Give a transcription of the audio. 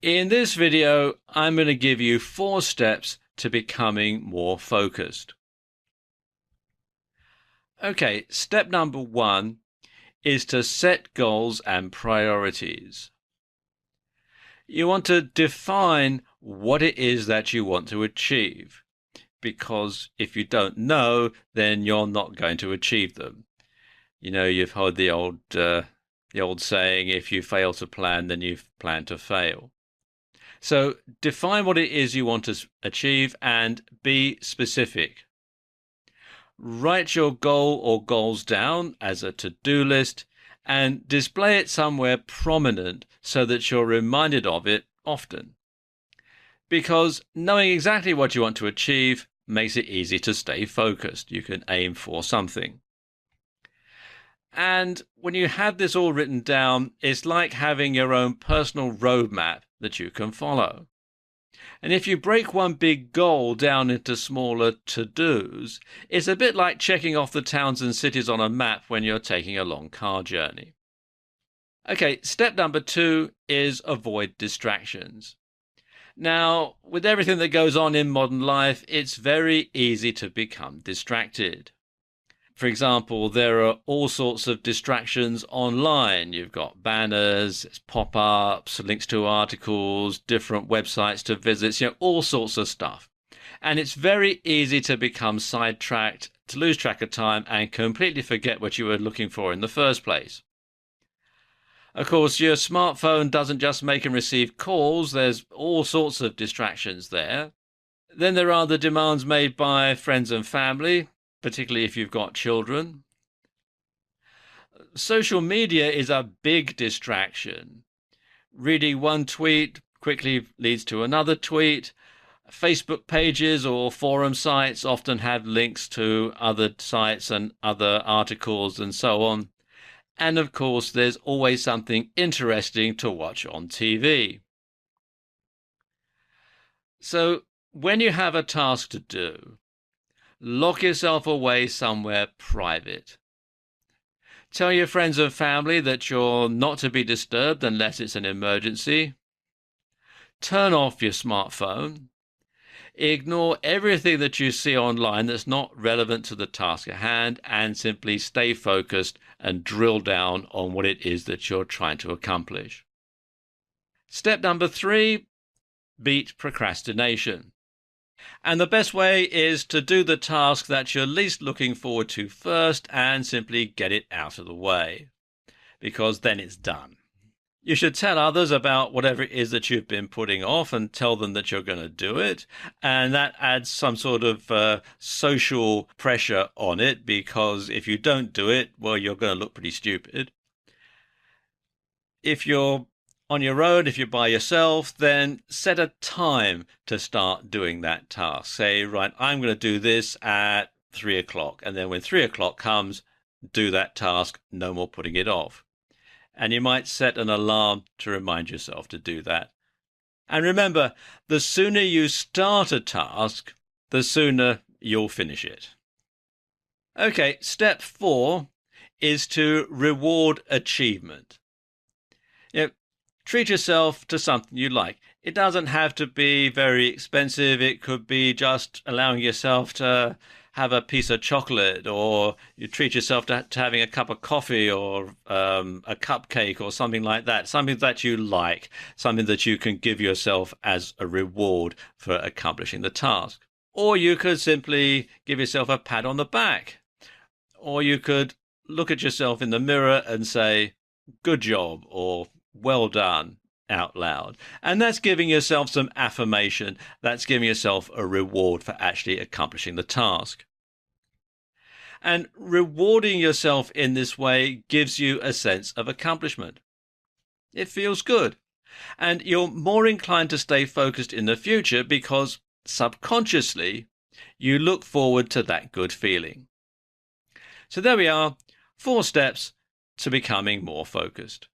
In this video, I'm going to give you 4 steps to becoming more focused. Okay, step number 1 is to set goals and priorities. You want to define what it is that you want to achieve, because if you don't know, then you're not going to achieve them. You know, you've heard the old saying, if you fail to plan, then you've planned to fail. So define what it is you want to achieve and be specific. Write your goal or goals down as a to-do list and display it somewhere prominent so that you're reminded of it often. Because knowing exactly what you want to achieve makes it easy to stay focused. You can aim for something. And when you have this all written down, it's like having your own personal roadmap that you can follow. And if you break one big goal down into smaller to-dos, it's a bit like checking off the towns and cities on a map when you're taking a long car journey. Okay, step number 2 is avoid distractions. Now, with everything that goes on in modern life, it's very easy to become distracted. For example, there are all sorts of distractions online. You've got banners, pop-ups, links to articles, different websites to visit, all sorts of stuff. And it's very easy to become sidetracked, to lose track of time and completely forget what you were looking for in the first place. Of course, your smartphone doesn't just make and receive calls. There's all sorts of distractions there. Then there are the demands made by friends and family, particularly if you've got children. Social media is a big distraction. Reading one tweet quickly leads to another tweet. Facebook pages or forum sites often have links to other sites and other articles and so on. And of course, there's always something interesting to watch on TV. So when you have a task to do, lock yourself away somewhere private. Tell your friends and family that you're not to be disturbed unless it's an emergency. Turn off your smartphone. Ignore everything that you see online that's not relevant to the task at hand and simply stay focused and drill down on what it is that you're trying to accomplish. Step number 3, beat procrastination. And the best way is to do the task that you're least looking forward to first and simply get it out of the way, because then it's done. You should tell others about whatever it is that you've been putting off and tell them that you're going to do it. And that adds some sort of social pressure on it, because if you don't do it, well, you're going to look pretty stupid. If you're on your own, if you're by yourself, then set a time to start doing that task. Say, right, I'm going to do this at 3 o'clock. And then when 3 o'clock comes, do that task, no more putting it off. And you might set an alarm to remind yourself to do that. And remember, the sooner you start a task, the sooner you'll finish it. Okay, step 4 is to reward achievement. Treat yourself to something you like. It doesn't have to be very expensive. It could be just allowing yourself to have a piece of chocolate, or you treat yourself to having a cup of coffee or a cupcake or something like that. Something that you like, something that you can give yourself as a reward for accomplishing the task. Or you could simply give yourself a pat on the back. Or you could look at yourself in the mirror and say, good job, or well done, out loud. And that's giving yourself some affirmation. That's giving yourself a reward for actually accomplishing the task. And rewarding yourself in this way gives you a sense of accomplishment. It feels good. And you're more inclined to stay focused in the future because subconsciously you look forward to that good feeling. So there we are, 4 steps to becoming more focused.